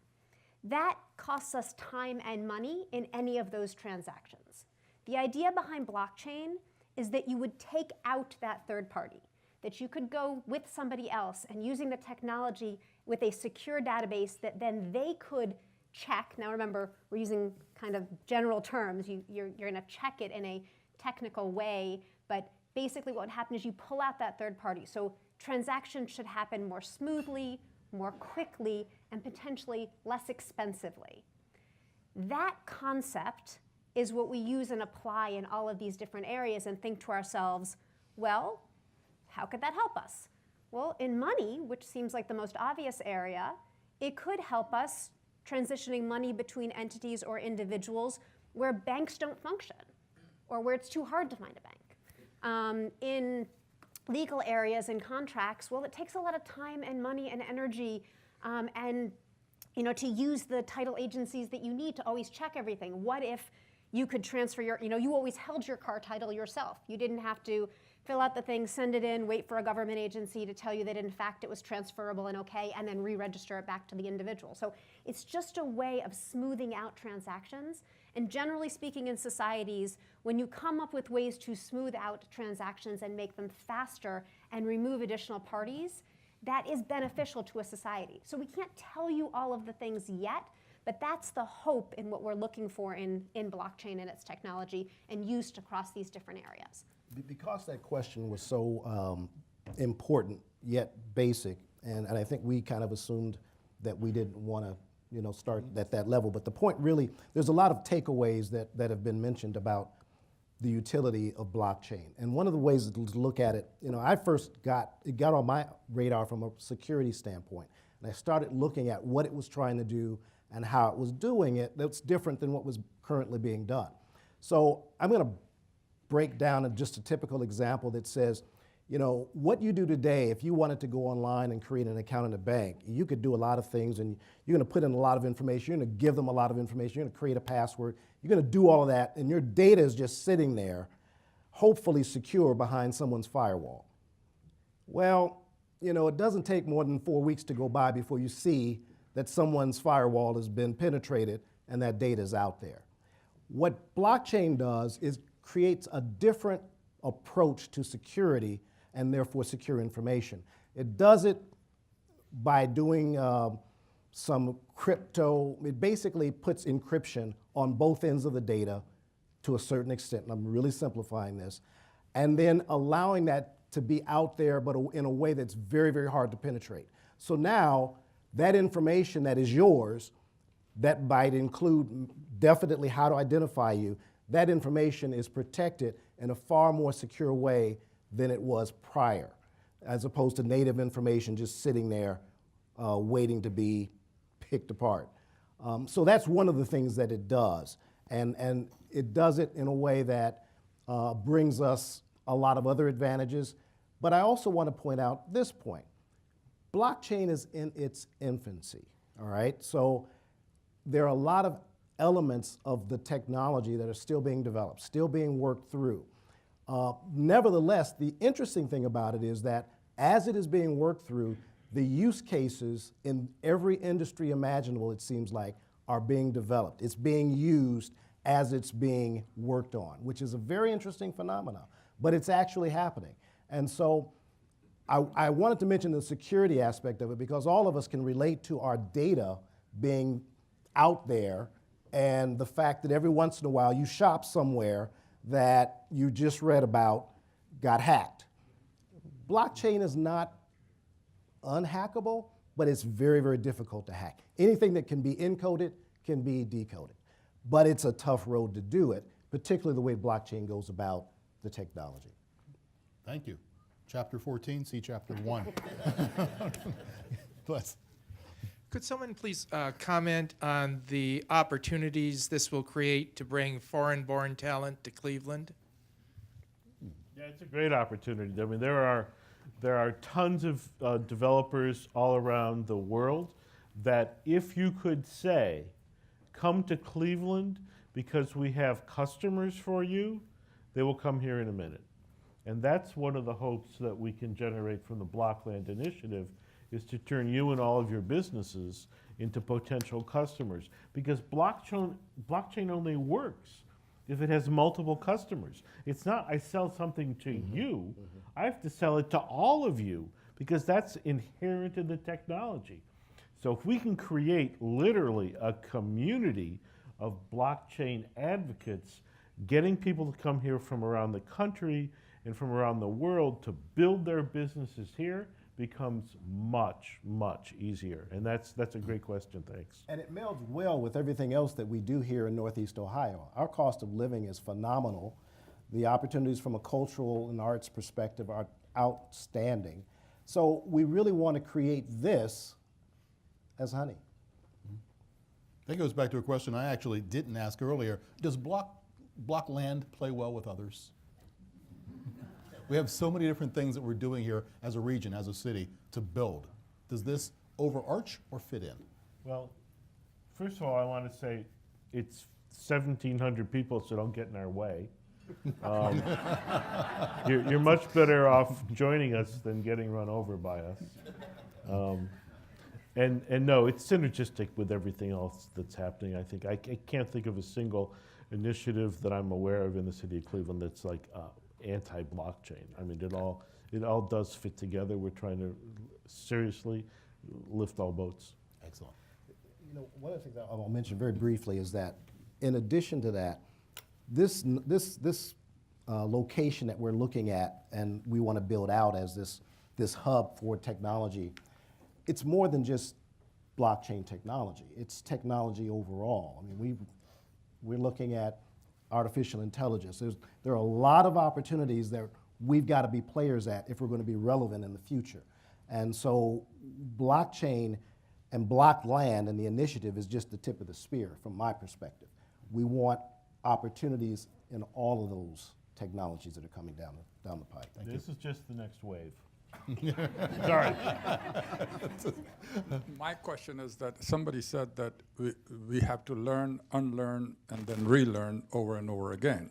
That costs us time and money in any of those transactions. The idea behind blockchain is that you would take out that third party, that you could go with somebody else and using the technology with a secure database that then they could check. Now remember, we're using kind of general terms. You're going to check it in a technical way, but basically what would happen is you pull out that third party. So transactions should happen more smoothly, more quickly, and potentially less expensively. That concept is what we use and apply in all of these different areas and think to ourselves, well, how could that help us? Well, in money, which seems like the most obvious area, it could help us transitioning money between entities or individuals where banks don't function or where it's too hard to find a bank. In legal areas and contracts, well, it takes a lot of time and money and energy and to use the title agencies that you need to always check everything. What if you could transfer you always held your car title yourself. You didn't have to fill out the thing, send it in, wait for a government agency to tell you that in fact it was transferable and okay, and then re-register it back to the individual. So it's just a way of smoothing out transactions. And generally speaking in societies, when you come up with ways to smooth out transactions and make them faster and remove additional parties, that is beneficial to a society. So we can't tell you all of the things yet, but that's the hope in what we're looking for in blockchain and its technology and used across these different areas. Because that question was so important yet basic, and I think we kind of assumed that we didn't want to start at that level. But the point really, there's a lot of takeaways that have been mentioned about the utility of blockchain. And one of the ways to look at it, I first got on my radar from a security standpoint. And I started looking at what it was trying to do and how it was doing it that's different than what was currently being done. So I'm going to break down just a typical example that says, what you do today, if you wanted to go online and create an account in a bank, you could do a lot of things, and you're going to put in a lot of information, you're going to give them a lot of information, you're going to create a password, you're going to do all of that, and your data is just sitting there, hopefully secure behind someone's firewall. Well, it doesn't take more than 4 weeks to go by before you see that someone's firewall has been penetrated and that data is out there. What blockchain does is creates a different approach to security and therefore secure information. It does it by doing some crypto. It basically puts encryption on both ends of the data to a certain extent, and I'm really simplifying this, and then allowing that to be out there, but in a way that's very, very hard to penetrate. So now, that information that is yours, that might include definitely how to identify you, that information is protected in a far more secure way than it was prior, as opposed to native information just sitting there waiting to be picked apart. So that's one of the things that it does. And it does it in a way that brings us a lot of other advantages. But I also want to point out this point. Blockchain is in its infancy, all right? So there are a lot of elements of the technology that are still being developed, still being worked through. Nevertheless, the interesting thing about it is that as it is being worked through, the use cases in every industry imaginable, it seems like, are being developed. It's being used as it's being worked on, which is a very interesting phenomenon, but it's actually happening. And so I wanted to mention the security aspect of it because all of us can relate to our data being out there and the fact that every once in a while you shop somewhere that you just read about got hacked. Blockchain is not unhackable, but it's very, very difficult to hack. Anything that can be encoded can be decoded, but it's a tough road to do it, particularly the way blockchain goes about the technology. Thank you. Chapter 14, see Chapter 1. Bless. Could someone please comment on the opportunities this will create to bring foreign-born talent to Cleveland? Yeah, it's a great opportunity. I mean, there are tons of developers all around the world that if you could say, come to Cleveland because we have customers for you, they will come here in a minute. And that's one of the hopes that we can generate from the Blockland initiative is to turn you and all of your businesses into potential customers. Because blockchain only works if it has multiple customers. It's not I sell something to you, I have to sell it to all of you because that's inherent in the technology. So if we can create literally a community of blockchain advocates, getting people to come here from around the country and from around the world to build their businesses here becomes much, much easier. And that's a great question, thanks. And it melds well with everything else that we do here in Northeast Ohio. Our cost of living is phenomenal. The opportunities from a cultural and arts perspective are outstanding. So we really want to create this as honey. That goes back to a question I actually didn't ask earlier. Does Blockland play well with others? We have so many different things that we're doing here as a region, as a city, to build. Does this overarch or fit in? Well, first of all, I want to say it's 1,700 people, so don't get in our way. You're much better off joining us than getting run over by us. And no, it's synergistic with everything else that's happening. I think I can't think of a single initiative that I'm aware of in the city of Cleveland that's like anti-blockchain. I mean, it all does fit together. We're trying to seriously lift all boats. Excellent. You know, one of the things I'll mention very briefly is that in addition to that, this location that we're looking at and we want to build out as this hub for technology, it's more than just blockchain technology. It's technology overall. I mean, we're looking at artificial intelligence. There are a lot of opportunities that we've got to be players at if we're going to be relevant in the future. And so blockchain and Blockland and the initiative is just the tip of the spear from my perspective. We want opportunities in all of those technologies that are coming down the pipe. This is just the next wave. Sorry. My question is that somebody said that we have to learn, unlearn, and then relearn over and over again.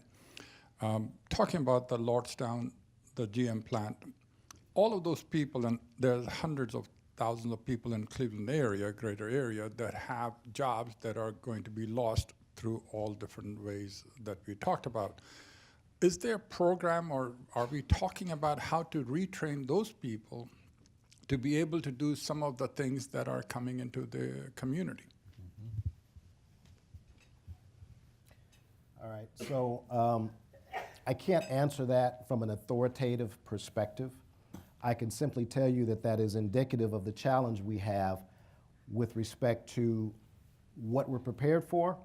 Talking about the Lordstown, the GM plant, all of those people, and there's hundreds of thousands of people in Cleveland area, greater area, that have jobs that are going to be lost through all different ways that we talked about. Is there a program, or are we talking about how to retrain those people to be able to do some of the things that are coming into the community? All right, so I can't answer that from an authoritative perspective. I can simply tell you that that is indicative of the challenge we have with respect to what we're prepared for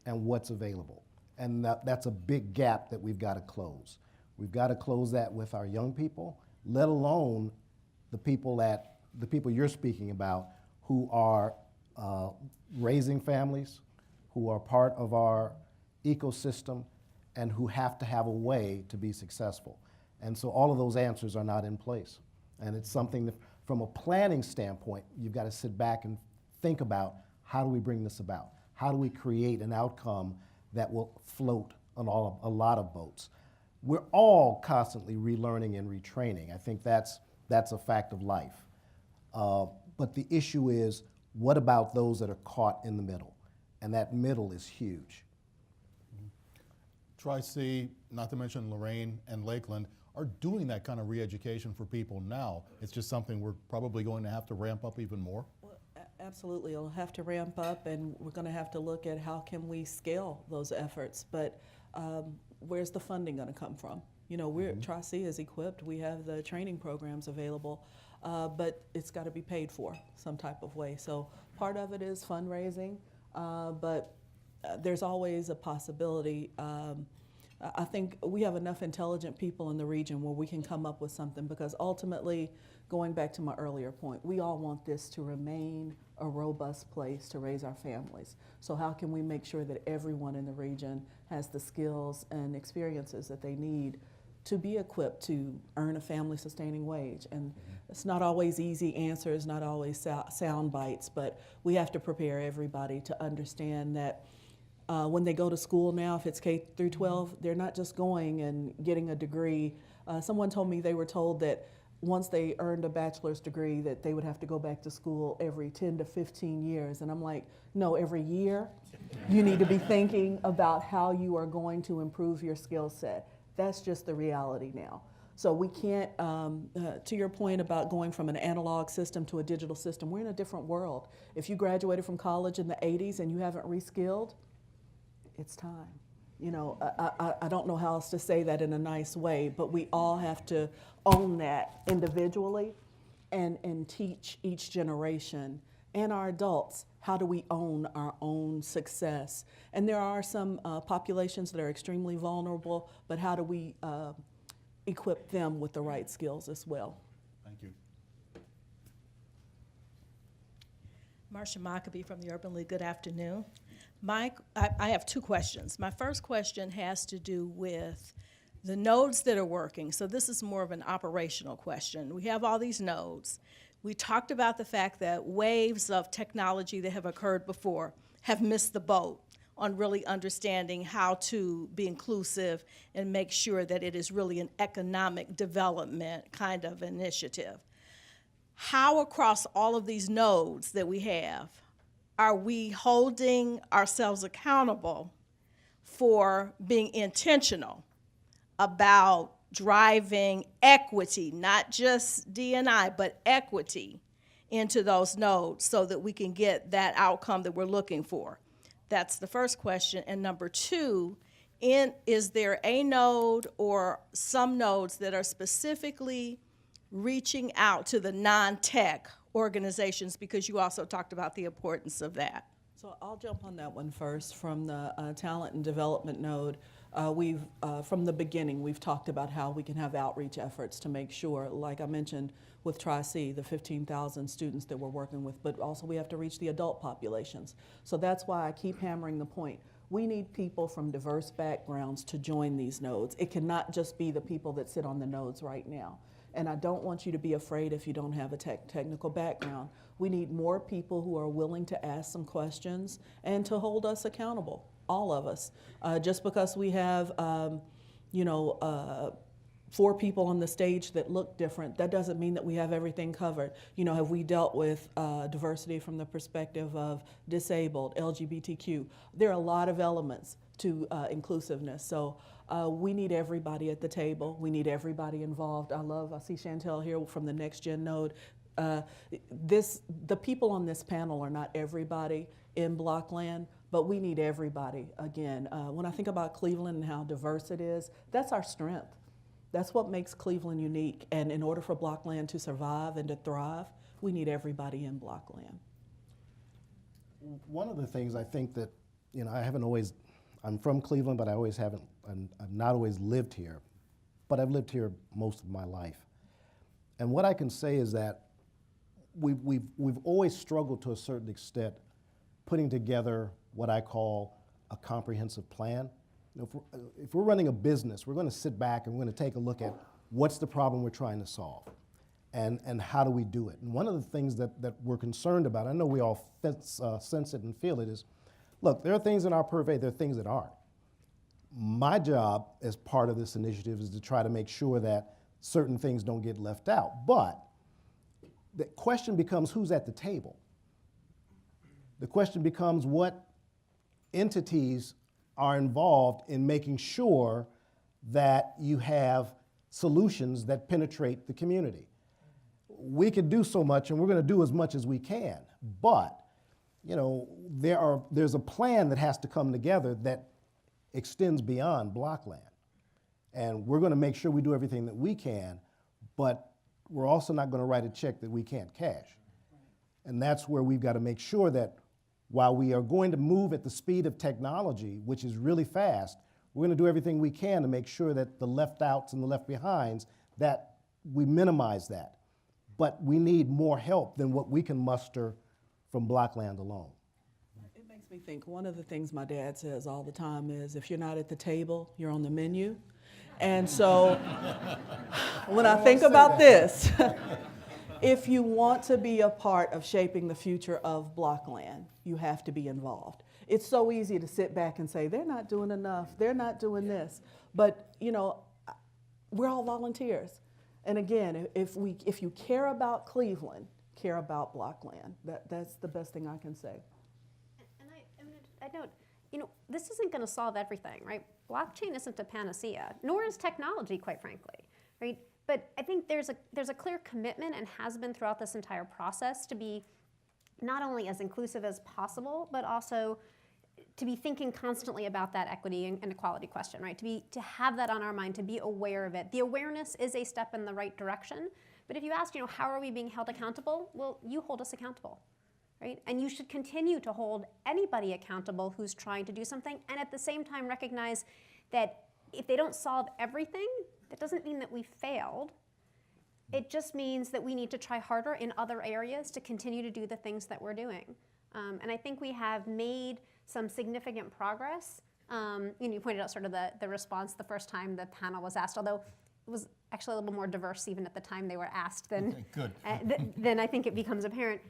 and what's available. And that's a big gap that we've got to close. We've got to close that with our young people, let alone the people you're speaking about who are raising families, who are part of our ecosystem, and who have to have a way to be successful. And so all of those answers are not in place. And it's something that, from a planning standpoint, you've got to sit back and think about, how do we bring this about? How do we create an outcome that will float on a lot of boats? We're all constantly relearning and retraining. I think that's a fact of life. But the issue is, what about those that are caught in the middle? And that middle is huge. Tri-C, not to mention Lorraine and Lakeland, are doing that kind of re-education for people now. It's just something we're probably going to have to ramp up even more. Well, absolutely, it'll have to ramp up, and we're going to have to look at how can we scale those efforts. But where's the funding going to come from? You know, Tri-C is equipped. We have the training programs available, but it's got to be paid for some type of way. So part of it is fundraising, but there's always a possibility. I think we have enough intelligent people in the region where we can come up with something, because ultimately, going back to my earlier point, we all want this to remain a robust place to raise our families. So how can we make sure that everyone in the region has the skills and experiences that they need to be equipped to earn a family-sustaining wage? And it's not always easy answers, not always sound bites, but we have to prepare everybody to understand that when they go to school now, if it's K through 12, they're not just going and getting a degree. Someone told me they were told that once they earned a bachelor's degree that they would have to go back to school every 10 to 15 years. And I'm like, no, every year you need to be thinking about how you are going to improve your skill set. That's just the reality now. So we can't, to your point about going from an analog system to a digital system, we're in a different world. If you graduated from college in the 80s and you haven't reskilled, it's time. You know, I don't know how else to say that in a nice way, but we all have to own that individually and teach each generation and our adults, how do we own our own success? And there are some populations that are extremely vulnerable, but how do we equip them with the right skills as well? Thank you. Marcia Maccabee from the Urban League. Good afternoon. I have two questions. My first question has to do with the nodes that are working. So this is more of an operational question. We have all these nodes. We talked about the fact that waves of technology that have occurred before have missed the boat on really understanding how to be inclusive and make sure that it is really an economic development kind of initiative. How across all of these nodes that we have are we holding ourselves accountable for being intentional about driving equity, not just D&I, but equity into those nodes so that we can get that outcome that we're looking for? That's the first question. And number two, is there a node or some nodes that are specifically reaching out to the non-tech organizations, because you also talked about the importance of that? So I'll jump on that one first. From the talent and development node, from the beginning, we've talked about how we can have outreach efforts to make sure, like I mentioned with Tri-C, the 15,000 students that we're working with, but also we have to reach the adult populations. So that's why I keep hammering the point. We need people from diverse backgrounds to join these nodes. It cannot just be the people that sit on the nodes right now. And I don't want you to be afraid if you don't have a technical background. We need more people who are willing to ask some questions and to hold us accountable, all of us. Just because we have, 4 people on the stage that look different, that doesn't mean that we have everything covered. You know, have we dealt with diversity from the perspective of disabled, LGBTQ? There are a lot of elements to inclusiveness. So we need everybody at the table. We need everybody involved. I see Chantel here from the Next Gen Node. The people on this panel are not everybody in Blockland, but we need everybody. Again, when I think about Cleveland and how diverse it is, that's our strength. That's what makes Cleveland unique. And in order for Blockland to survive and to thrive, we need everybody in Blockland. One of the things I think that, you know, I'm from Cleveland, but I've not always lived here, but I've lived here most of my life. And what I can say is that we've always struggled to a certain extent putting together what I call a comprehensive plan. You know, if we're running a business, we're going to sit back and we're going to take a look at what's the problem we're trying to solve and how do we do it. And one of the things that we're concerned about, I know we all sense it and feel it, is, look, there are things in our purvey, there are things that aren't. My job as part of this initiative is to try to make sure that certain things don't get left out. But the question becomes who's at the table. The question becomes what entities are involved in making sure that you have solutions that penetrate the community. We can do so much, and we're going to do as much as we can, but you know, there's a plan that has to come together that extends beyond Blockland. And we're going to make sure we do everything that we can, but we're also not going to write a check that we can't cash. And that's where we've got to make sure that while we are going to move at the speed of technology, which is really fast, we're going to do everything we can to make sure that the left outs and the left behinds, that we minimize that. But we need more help than what we can muster from Blockland alone. It makes me think, one of the things my dad says all the time is, if you're not at the table, you're on the menu. And so when I think about this, if you want to be a part of shaping the future of Blockland, you have to be involved. It's so easy to sit back and say, they're not doing enough, they're not doing this. But, you know, we're all volunteers. And again, if you care about Cleveland, care about Blockland. That's the best thing I can say. And I don't, you know, this isn't going to solve everything, right? Blockchain isn't a panacea, nor is technology, quite frankly, right? But I think there's a clear commitment, and has been throughout this entire process, to be not only as inclusive as possible, but also to be thinking constantly about that equity and equality question, right? To have that on our mind, to be aware of it. The awareness is a step in the right direction. But if you ask, you know, how are we being held accountable? Well, you hold us accountable, right? And you should continue to hold anybody accountable who's trying to do something, and at the same time recognize that if they don't solve everything, that doesn't mean that we failed. It just means that we need to try harder in other areas to continue to do the things that we're doing. And I think we have made some significant progress. You pointed out sort of the response the first time the panel was asked, although it was actually a little more diverse even at the time they were asked than, than I think it becomes apparent.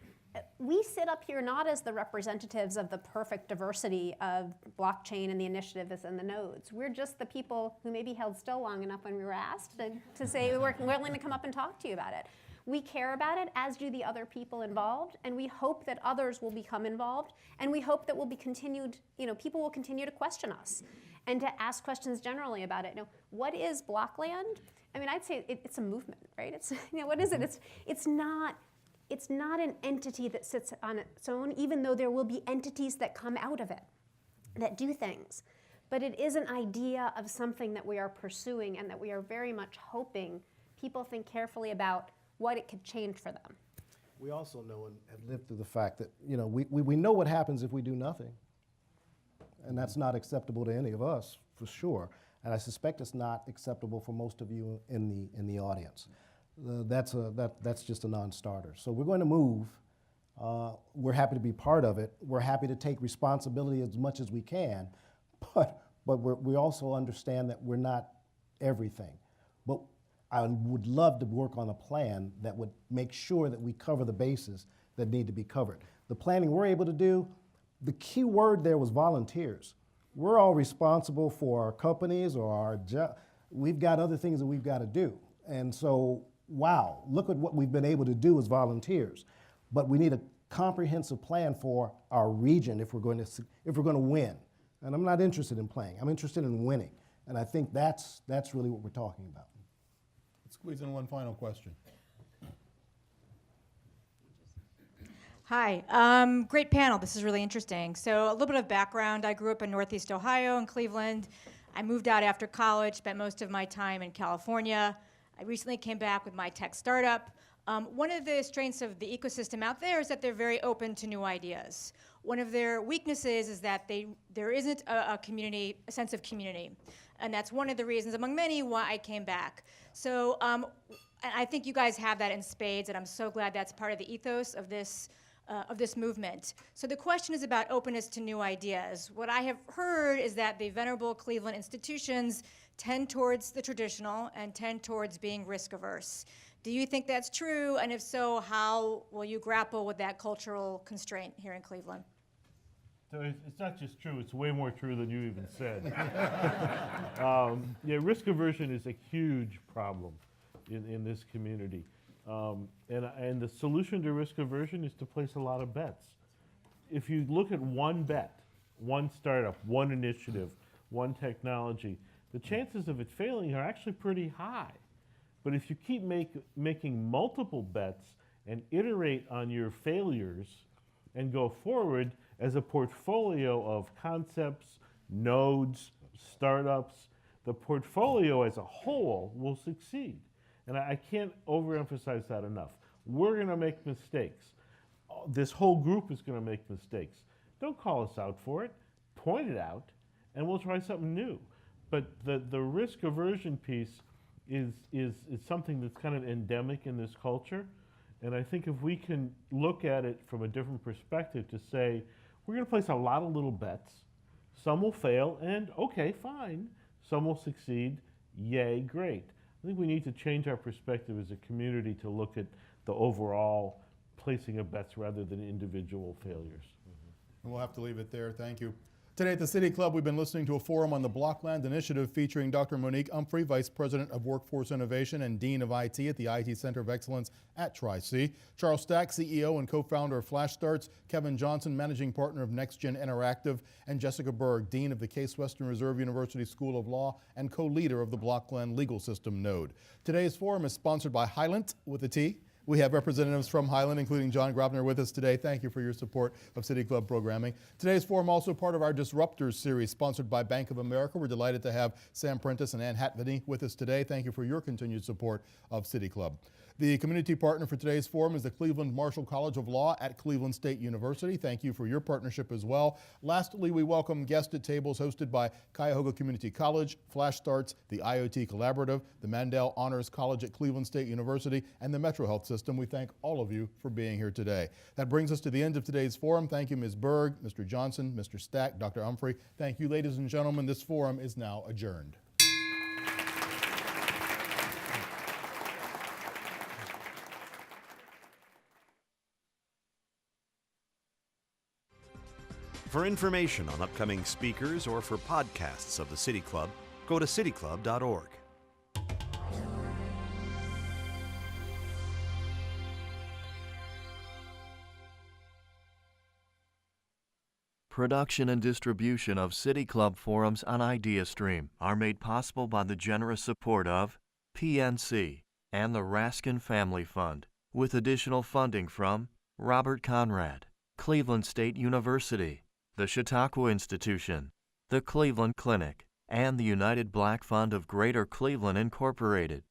We sit up here not as the representatives of the perfect diversity of blockchain and the initiatives and the nodes. We're just the people who maybe held still long enough when we were asked to say we're willing to come up and talk to you about it. We care about it, as do the other people involved, and we hope that others will become involved, and we hope that we'll be continued, you know, people will continue to question us and to ask questions generally about it. You know, what is Blockland? I mean, I'd say it's a movement, right? It's, you know, what is it? It's not an entity that sits on its own, even though there will be entities that come out of it, that do things. But it is an idea of something that we are pursuing, and that we are very much hoping people think carefully about what it could change for them. We also know and have lived through the fact that, you know, we know what happens if we do nothing. And that's not acceptable to any of us, for sure. And I suspect it's not acceptable for most of you in the audience. That's just a non-starter. So we're going to move. We're happy to be part of it. We're happy to take responsibility as much as we can, but we also understand that we're not everything. But I would love to work on a plan that would make sure that we cover the bases that need to be covered. The planning we're able to do, the key word there was volunteers. We're all responsible for our companies or we've got other things that we've got to do. And so, wow, look at what we've been able to do as volunteers. But we need a comprehensive plan for our region if we're going to win. And I'm not interested in playing. I'm interested in winning. And I think that's really what we're talking about. Let's squeeze in one final question. Hi, great panel. This is really interesting. So a little bit of background. I grew up in Northeast Ohio in Cleveland. I moved out after college, spent most of my time in California. I recently came back with my tech startup. One of the strengths of the ecosystem out there is that they're very open to new ideas. One of their weaknesses is that there isn't a sense of community. And that's one of the reasons, among many, why I came back. So I think you guys have that in spades, and I'm so glad that's part of the ethos of this movement. So the question is about openness to new ideas. What I have heard is that the venerable Cleveland institutions tend towards the traditional and tend towards being risk averse. Do you think that's true? And if so, how will you grapple with that cultural constraint here in Cleveland? So it's not just true, it's way more true than you even said. Yeah, risk aversion is a huge problem in this community. And the solution to risk aversion is to place a lot of bets. If you look at one bet, one startup, one initiative, one technology, the chances of it failing are actually pretty high. But if you keep making multiple bets and iterate on your failures and go forward as a portfolio of concepts, nodes, startups, the portfolio as a whole will succeed. And I can't overemphasize that enough. We're going to make mistakes. This whole group is going to make mistakes. Don't call us out for it. Point it out, and we'll try something new. But the risk aversion piece is something that's kind of endemic in this culture. And I think if we can look at it from a different perspective to say, we're going to place a lot of little bets. Some will fail, and okay, fine. Some will succeed. Yay, great. I think we need to change our perspective as a community to look at the overall placing of bets rather than individual failures. And we'll have to leave it there. Thank you. Today at the City Club, we've been listening to a forum on the Blockland initiative featuring Dr. Monique Humphrey, Vice President of Workforce Innovation and Dean of IT at the IT Center of Excellence at Tri-C, Charles Stack, CEO and co-founder of FlashStarts, Kevin Johnson, Managing Partner of NextGen Interactive, and Jessica Berg, Dean of the Case Western Reserve University School of Law and co-leader of the Blockland Legal System Node. Today's forum is sponsored by Hylant with a T. We have representatives from Highland, including John Grobner, with us today. Thank you for your support of City Club programming. Today's forum also part of our Disruptors series, sponsored by Bank of America. We're delighted to have Sam Prentice and Ann Hatvany with us today. Thank you for your continued support of City Club. The community partner for today's forum is the Cleveland Marshall College of Law at Cleveland State University. Thank you for your partnership as well. Lastly, we welcome guests at tables hosted by Cuyahoga Community College, FlashStarts, the IoT Collaborative, the Mandel Honors College at Cleveland State University, and the Metro Health System. We thank all of you for being here today. That brings us to the end of today's forum. Thank you, Ms. Berg, Mr. Johnson, Mr. Stack, Dr. Humphrey. Thank you, ladies and gentlemen. This forum is now adjourned. For information on upcoming speakers or for podcasts of the City Club, go to cityclub.org. Production and distribution of City Club forums on IdeaStream are made possible by the generous support of PNC and the Raskin Family Fund, with additional funding from Robert Conrad, Cleveland State University, the Chautauqua Institution, the Cleveland Clinic, and the United Black Fund of Greater Cleveland Incorporated.